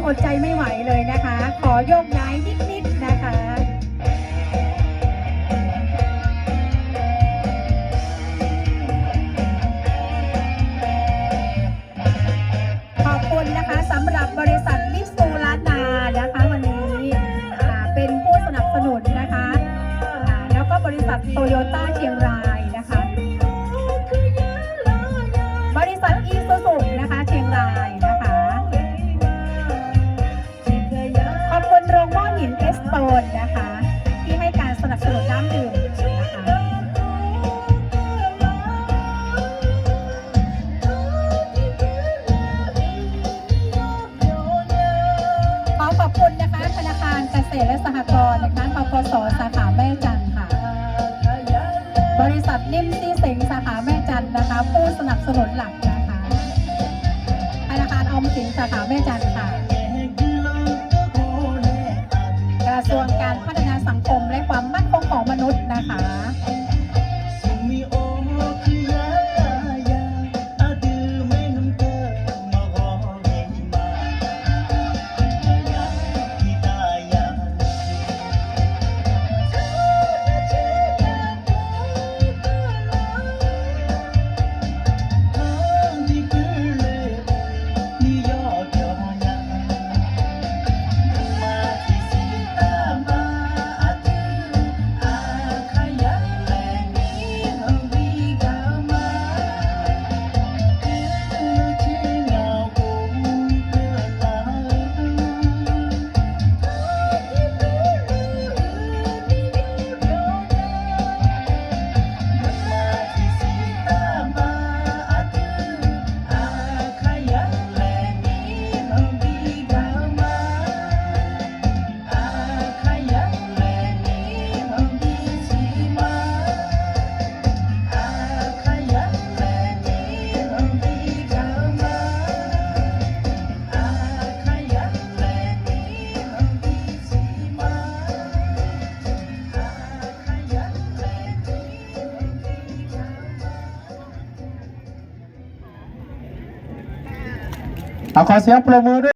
อดใจไม่ไหวเลยนะคะ ขอโยกย้ายนิดๆนะคะขอบคุณนะคะสำหรับบริษัทมิตซูล้านนานะคะวันนี้เป็นผู้สนับสนุนนะคะแล้วก็บริษัทโตโยต้าเชียงรายนะคะบริษัทอีซูซูนะคะเชียงรายนะคะขอบคุณโรงหม้อหินเอสโตนนะคะที่ให้การสนับสนุนน้ำดื่มนะคะขอบคุณนะคะธนาคารเกษตรและสหกรณ์นะคะธกส.สาขาแม่จันทร์ค่ะบริษัทนิ่มซี่เซ็งสาขาแม่จันทร์นะคะผู้สนับสนุนหลักนะคะธนาคารออมสินสาขาแม่จันทร์ค่ะกระทรวงการพัฒนาสังคมและความมั่นคงของมนุษย์นะคะขอเสียงปรบมือด้วย